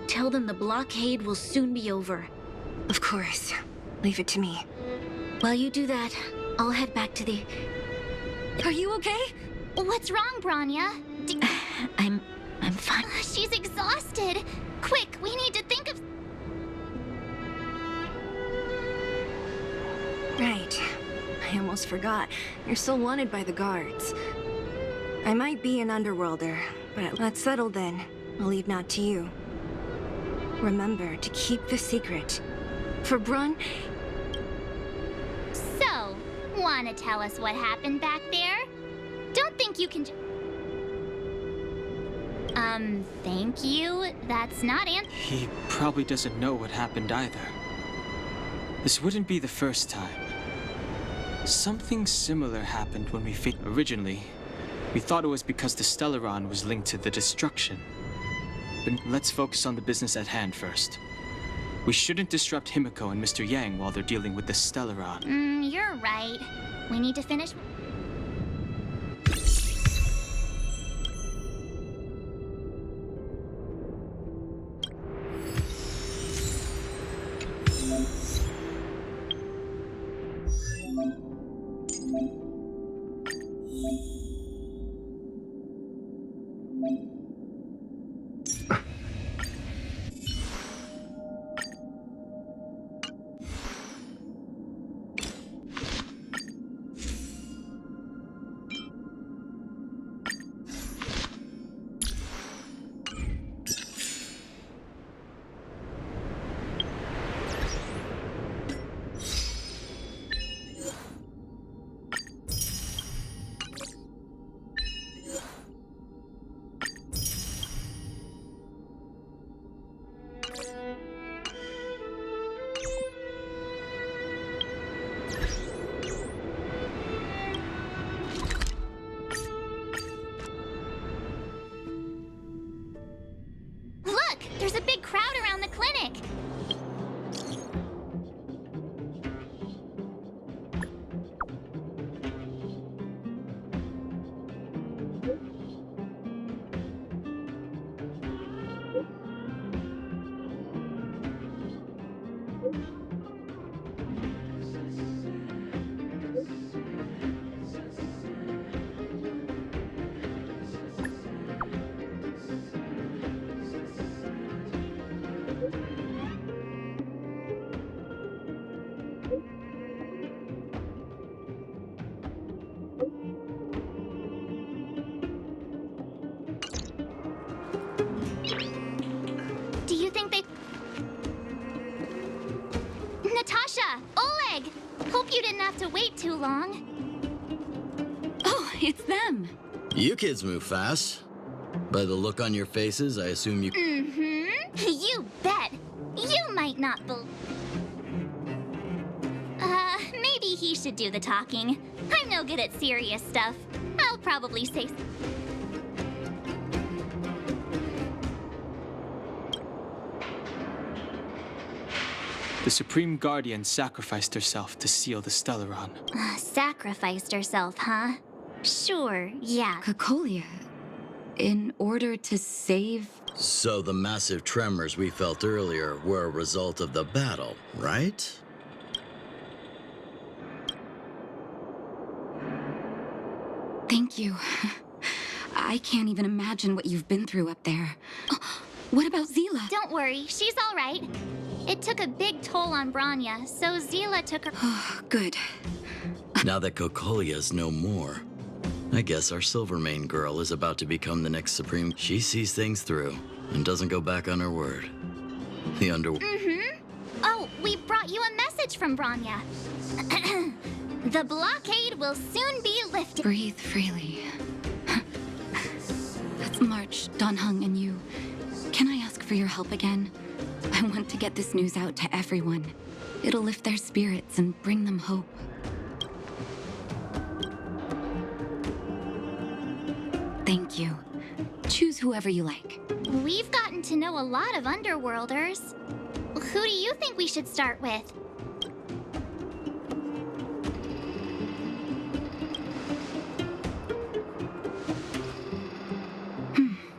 Tell them the blockade will soon be over. Of course. Leave it to me. While you do that, I'll head back to the... Are you okay? What's wrong, Bronya? I'm fine. She's exhausted. Quick, we need to think of... Right. I almost forgot. You're still wanted by the guards. I might be an underworlder, but let's settle then. I'll leave not to you. Remember to keep the secret. For Brun... So, wanna tell us what happened back there? Don't think you can thank you? That's not He probably doesn't know what happened either. This wouldn't be the first time. Something similar happened when we Originally, we thought it was because the Stellaron was linked to the destruction. But let's focus on the business at hand first. We shouldn't disrupt Himiko and Mr. Yang while they're dealing with the Stellaron. You're right. We need to finish... There's a big crowd around the clinic! Do you think they... Natasha! Oleg! Hope you didn't have to wait too long. Oh, it's them. You kids move fast. By the look on your faces, I assume you... You bet! You might not believe... maybe he should do the talking. I'm no good at serious stuff. I'll probably say... The Supreme Guardian sacrificed herself to seal the Stellaron. Sacrificed herself, huh? Sure, yeah. Cocolia, in order to save... So the massive tremors we felt earlier were a result of the battle, right? Thank you. I can't even imagine what you've been through up there. What about Zila? Don't worry, she's all right. It took a big toll on Bronya, so Zila took her... Oh, good. Now that Cocolia's no more, I guess our Silvermane girl is about to become the next Supreme. She sees things through and doesn't go back on her word. The Oh, we brought you a message from Bronya. The blockade will soon be lifted. Breathe freely. Let's march, Donhung and you. Can I ask for your help again? I want to get this news out to everyone. It'll lift their spirits and bring them hope. Thank you. Choose whoever you like. We've gotten to know a lot of Underworlders. Who do you think we should start with?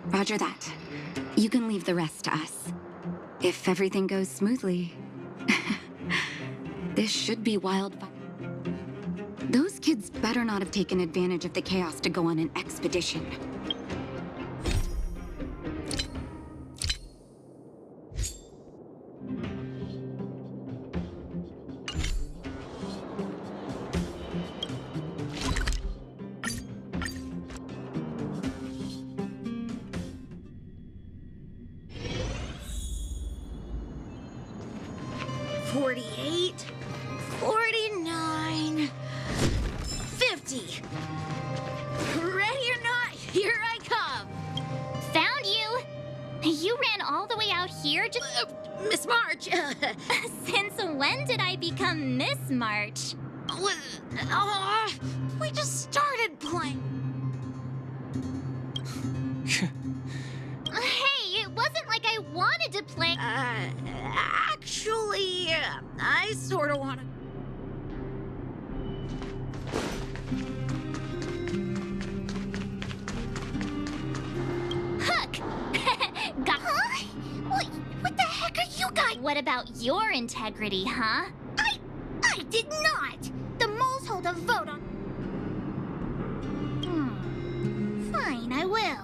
Roger that. You can leave the rest to us. If everything goes smoothly. This should be wildfire. Those kids better not have taken advantage of the chaos to go on an expedition. Ready or not, here I come. Found you! You ran all the way out here just... Miss March. Since when did I become Miss March? We just started playing. Hey, it wasn't like I wanted to play. Actually, I sort of want to. Hook! Got... Huh? What the heck are you guys? What about your integrity, huh? I did not. The moles hold a vote on. Fine, I will.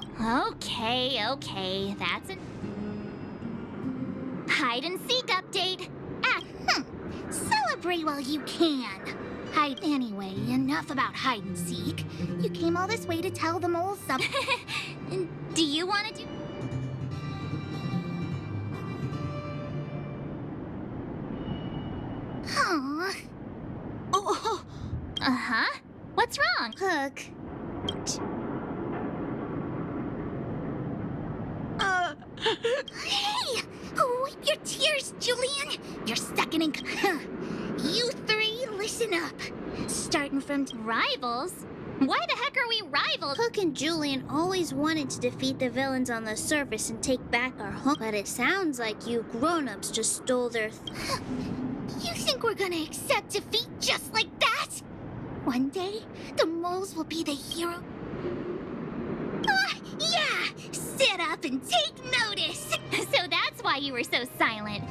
Okay, that's it. Hide and seek update. Celebrate while you can. Hide anyway. Enough about hide and seek. You came all this way to tell the moles something. Do you want to do... Huh? Oh, Uh-huh. What's wrong? Hook. Hey! Wipe your tears, Julian. You're second in... You three, listen up. Starting from... Rivals? Why the heck are we rivals? Hook and Julian always wanted to defeat the villains on the surface and take back our home, but it sounds like you grown-ups just stole their... You think we're gonna accept defeat just like that? One day, the moles will be the hero. Yeah! Sit up and take notice! So that's why you were so silent.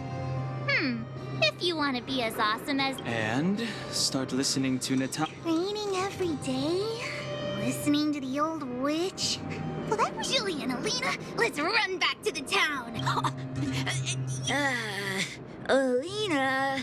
If you want to be as awesome as... And start listening to Natasha. Training every day? Listening to the old witch? Well, that was Julian, Alina. Let's run back to the town. Alina...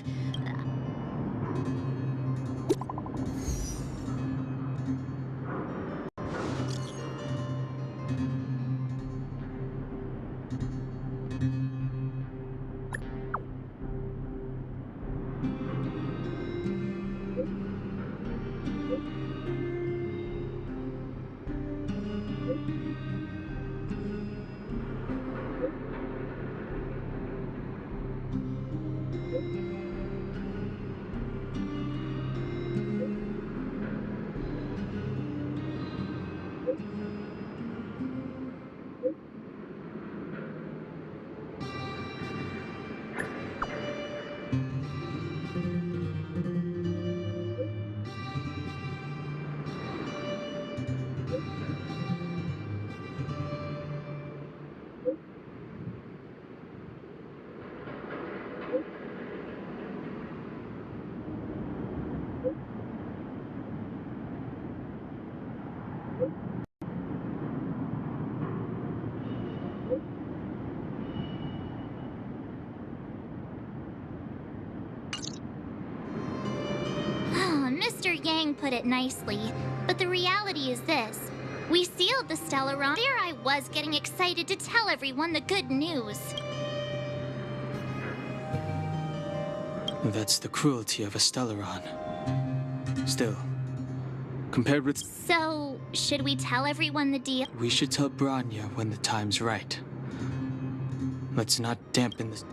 Mr. Yang put it nicely, but the reality is this. We sealed the Stellaron. There I was getting excited to tell everyone the good news. That's the cruelty of a Stellaron. Still, compared with... So, should we tell everyone the deal? We should tell Branya when the time's right. Let's not dampen the...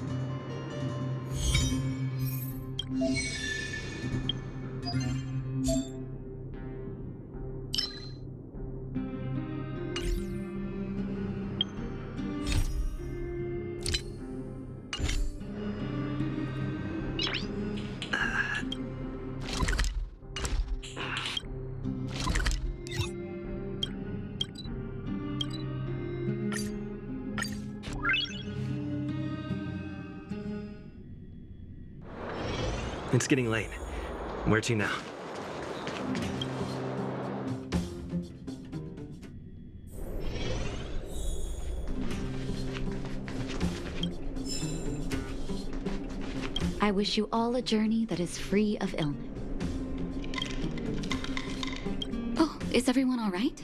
It's getting late. Where to now? I wish you all a journey that is free of illness. Oh, is everyone all right?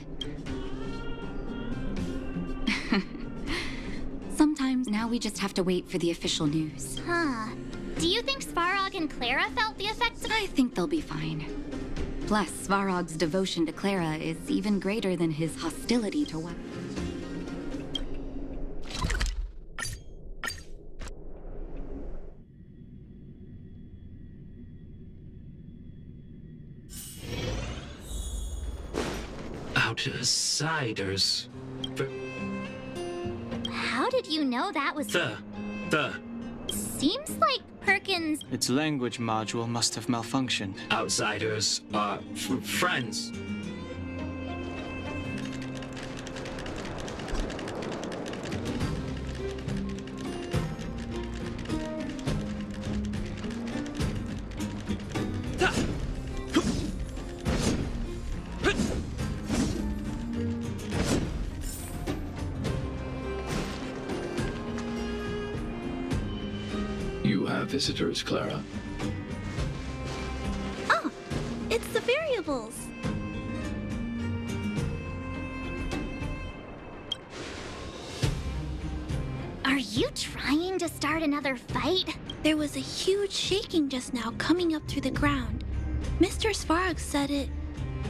Sometimes now we just have to wait for the official news. Huh. Do you think Svarog and Clara felt the effects of... I think they'll be fine. Plus, Svarog's devotion to Clara is even greater than his hostility to what? Outsiders. How did you know that was... Seems like Perkins... Its language module must have malfunctioned. Outsiders are friends. You have visitors, Clara. Oh, it's the variables. Are you trying to start another fight? There was a huge shaking just now coming up through the ground. Mr. Svarog said it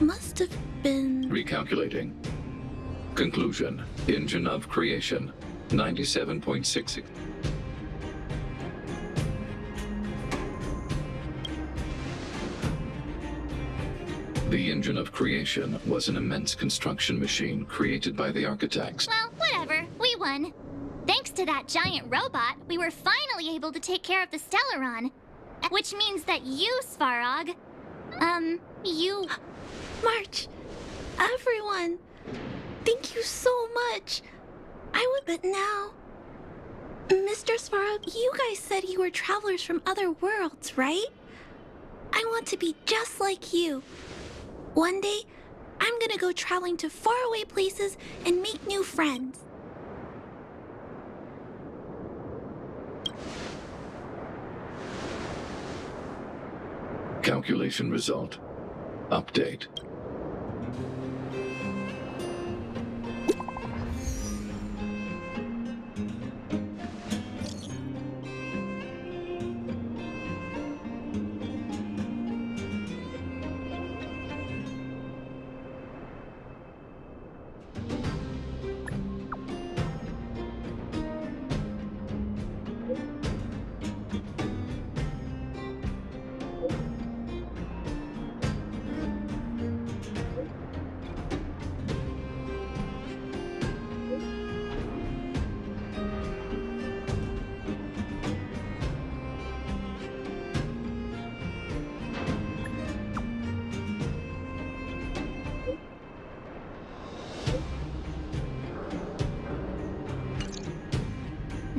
must have been... Recalculating. Conclusion. Engine of creation. 97.66. The engine of creation was an immense construction machine created by the architects. Well, whatever. We won. Thanks to that giant robot, we were finally able to take care of the Stellaron. Which means that you, Svarog... you... March, everyone, thank you so much. But now... Mr. Svarog, you guys said you were travelers from other worlds, right? I want to be just like you. One day, I'm gonna go traveling to faraway places and make new friends. Calculation result. Update.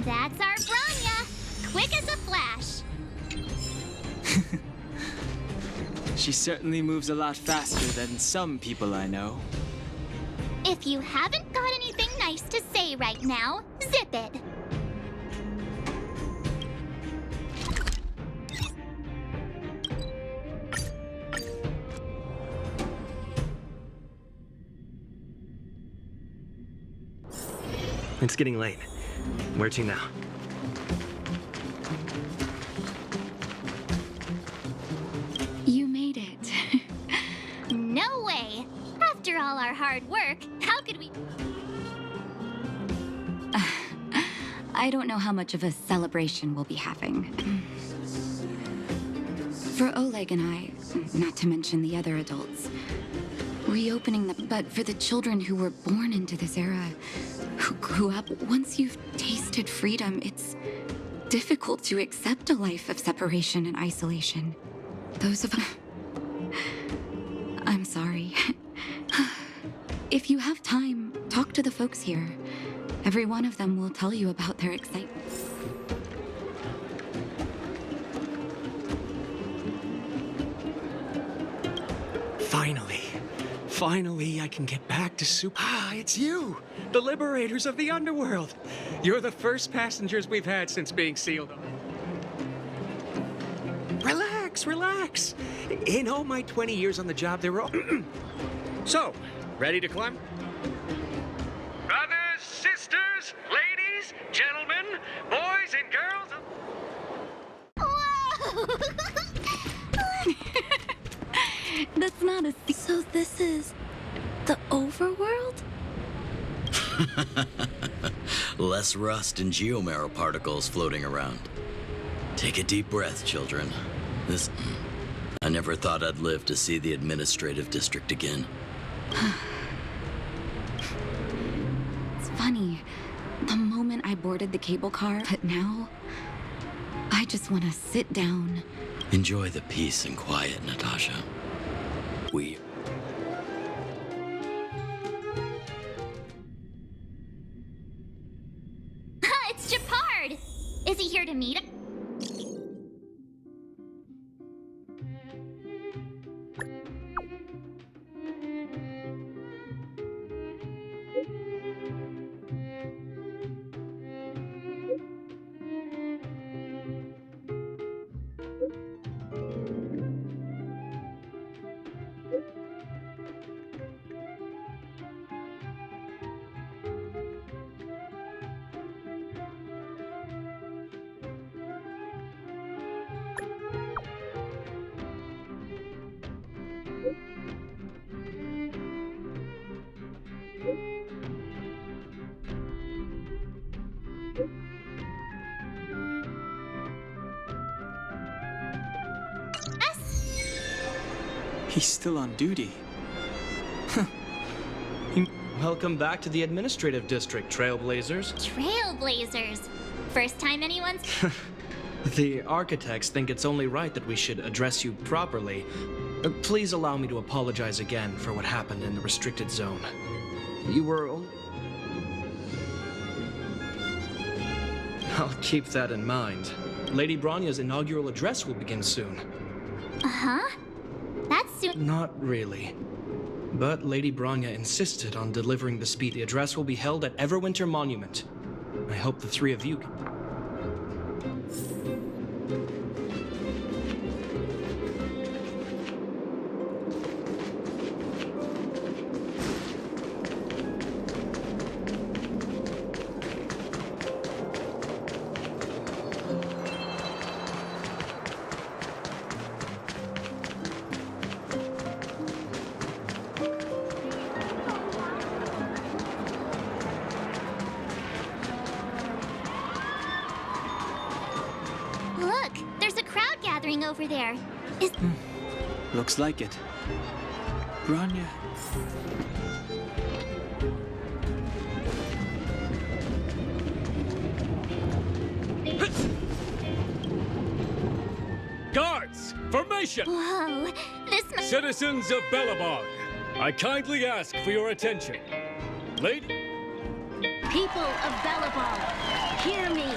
That's our Branya! Quick as a flash! She certainly moves a lot faster than some people I know. If you haven't got anything nice to say right now, zip it! It's getting late. Where to now? You made it. No way! After all our hard work, how could we... I don't know how much of a celebration we'll be having. For Oleg and I, not to mention the other adults, reopening the... But for the children who were born into this era, who grew up, once you've tasted freedom, it's difficult to accept a life of separation and isolation. Those of... I'm sorry. If you have time, talk to the folks here. Every one of them will tell you about their excitement. Finally, I can get back to it's you! The liberators of the underworld! You're the first passengers we've had since being sealed off. Relax, relax! In all my 20 years on the job, there were all... So, ready to climb? Brothers, sisters, ladies, gentlemen, boys and girls... That's not a... So this is the overworld? Less rust and geomarrow particles floating around. Take a deep breath, children. I never thought I'd live to see the administrative district again. It's funny. The moment I boarded the cable car, but now... I just want to sit down. Enjoy the peace and quiet, Natasha. It's Japard! Is he here to meet him? He's still on duty. Welcome back to the administrative district, Trailblazers. Trailblazers. First time anyone's... The architects think it's only right that we should address you properly. Please allow me to apologize again for what happened in the restricted zone. You were... I'll keep that in mind. Lady Bronya's inaugural address will begin soon. Uh-huh. That's soon. Not really. But Lady Bronya insisted on delivering the speech. The address will be held at Everwinter Monument. I hope the three of you can... Look, there's a crowd gathering over there. Looks like it. Bronya. Guards, formation! Whoa, this Citizens of Belobog, I kindly ask for your attention. Lady... People of Belobog, hear me.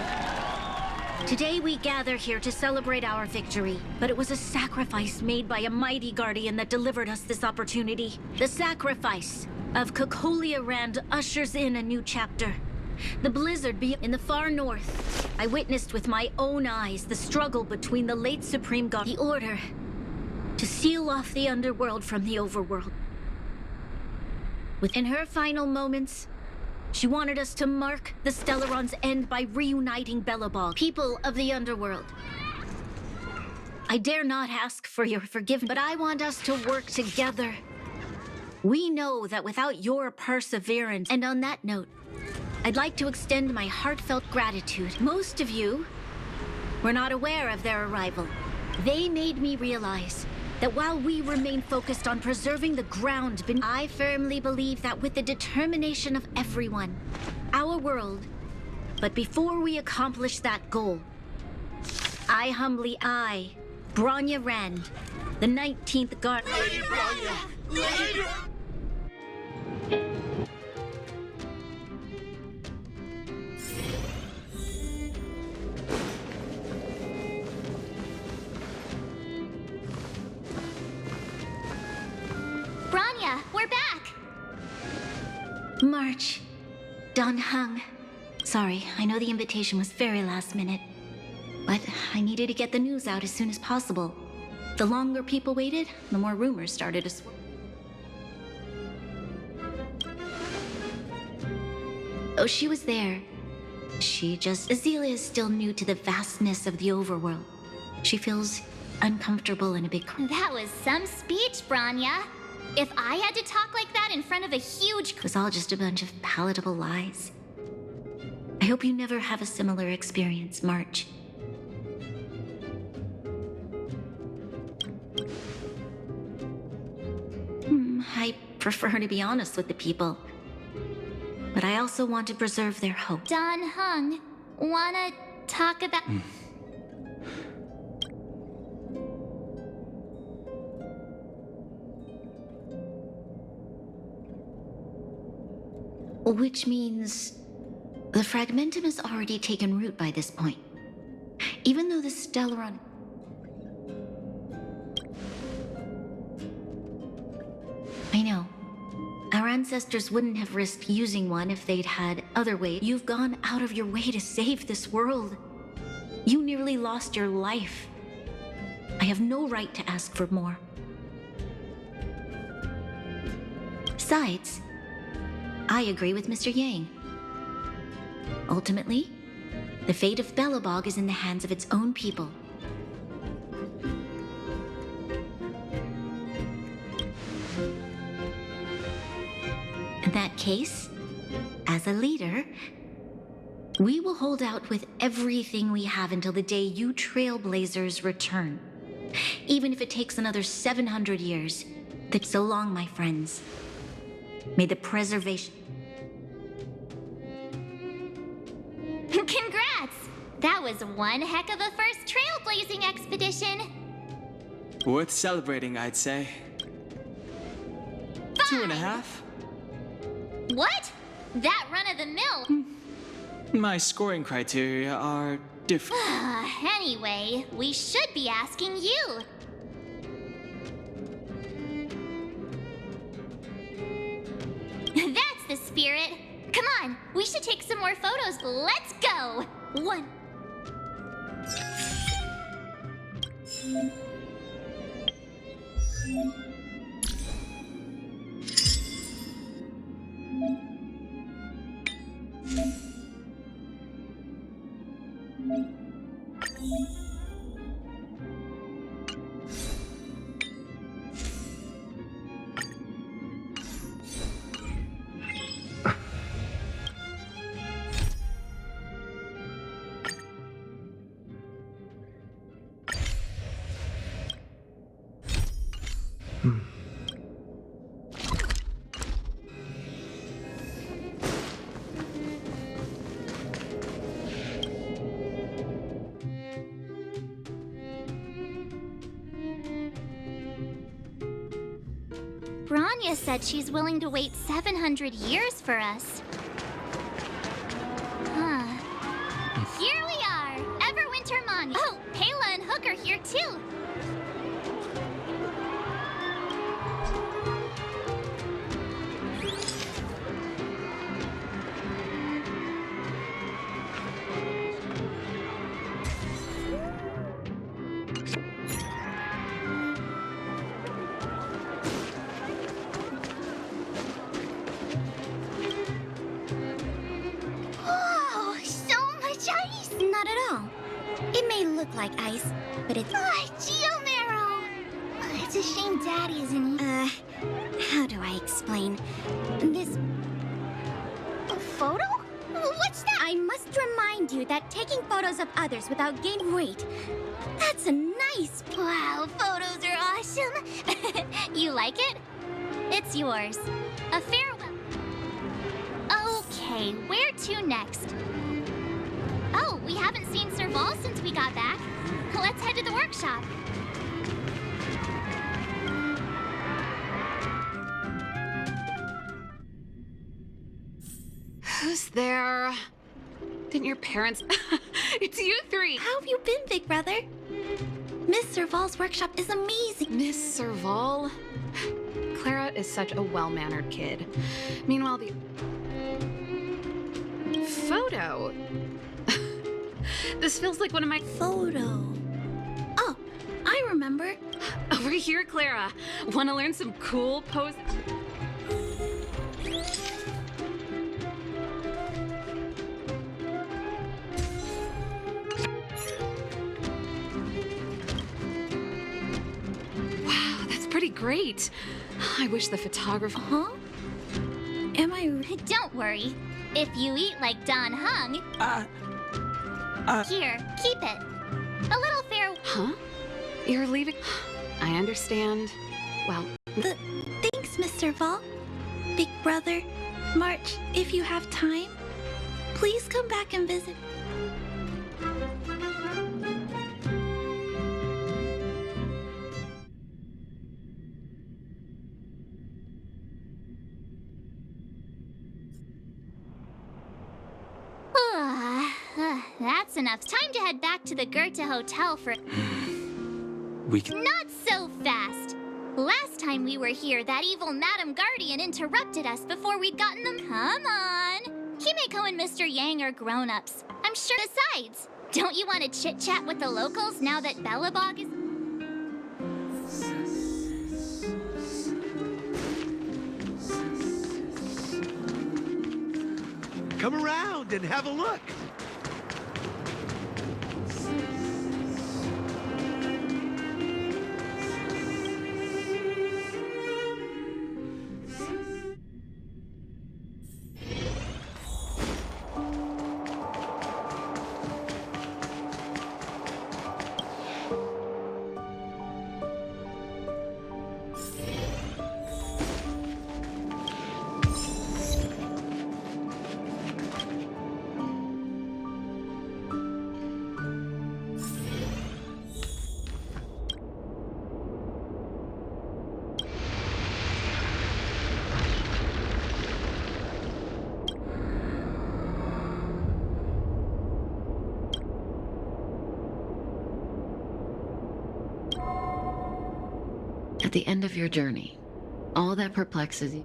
Today we gather here to celebrate our victory, but it was a sacrifice made by a mighty guardian that delivered us this opportunity. The sacrifice of Cocolia Rand ushers in a new chapter. The blizzard in the far north. I witnessed with my own eyes the struggle between the late Supreme God, the Order, to seal off the underworld from the overworld. Within her final moments, she wanted us to mark the Stellaron's end by reuniting Belobog, people of the underworld. I dare not ask for your forgiveness, but I want us to work together. We know that without your perseverance, and on that note, I'd like to extend my heartfelt gratitude. Most of you were not aware of their arrival. They made me realize that while we remain focused on preserving the ground beneath, I firmly believe that with the determination of everyone, our world, but before we accomplish that goal, I, Bronya Rand, the 19th Guard... Lady Bronya! Lady... Bronya, we're back! March. Don Hung. Sorry, I know the invitation was very last minute, but I needed to get the news out as soon as possible. The longer people waited, the more rumors started to swirl. Oh, she was there. Azalea is still new to the vastness of the overworld. She feels uncomfortable in a big crowd. That was some speech, Branya. If I had to talk like that in front of a huge... It was all just a bunch of palatable lies. I hope you never have a similar experience, March. I prefer to be honest with the people. But I also want to preserve their hope. Don Hung, wanna talk about... Which means the fragmentum has already taken root by this point. Even though the Stellaron... I know. Our ancestors wouldn't have risked using one if they'd had other ways. You've gone out of your way to save this world. You nearly lost your life. I have no right to ask for more. Besides, I agree with Mr. Yang. Ultimately, the fate of Belobog is in the hands of its own people. In that case, as a leader, we will hold out with everything we have until the day you Trailblazers return. Even if it takes another 700 years. So long, my friends. May the preservation... Congrats! That was one heck of a first trailblazing expedition. Worth celebrating, I'd say. 2.5? What? That run-of-the-mill... My scoring criteria are different. Anyway, we should be asking you. That's the spirit. Come on, we should take some more photos. Let's go. 1. Branya said she's willing to wait 700 years for us. Here we are, Everwinter Moni. Oh, Pela and Hook are here too. Like ice, but it's... Geomero! It's a shame Daddy isn't... how do I explain? This... photo? What's that? I must remind you that taking photos of others without gaining weight, that's a nice... Wow, photos are awesome! You like it? It's yours. A farewell. Okay, where to next? Oh, we haven't seen Serval since we got back. Let's head to the workshop. Who's there? Didn't your parents... It's you three! How have you been, big brother? Miss Serval's workshop is amazing. Miss Serval? Clara is such a well-mannered kid. Meanwhile, the photo. This feels like one of my Photo. Oh, I remember. Over here, Clara. Want to learn some cool pose? Wow, that's pretty great. I wish the photographer. Huh? Am I? Don't worry. If you eat like Don Hung, here, keep it. A little fair. Huh? You're leaving? I understand. Well, Thanks, Mr. Vol. Big brother. March, if you have time, please come back and visit. That's enough. Time to head back to the Goethe Hotel for... We can... Not so fast! Last time we were here, that evil Madam Guardian interrupted us before we'd gotten them. Come on! Himeko and Mr. Yang are grown-ups. I'm sure. Besides, don't you want to chit-chat with the locals now that Belobog is... Come around and have a look. At the end of your journey, all that perplexes you.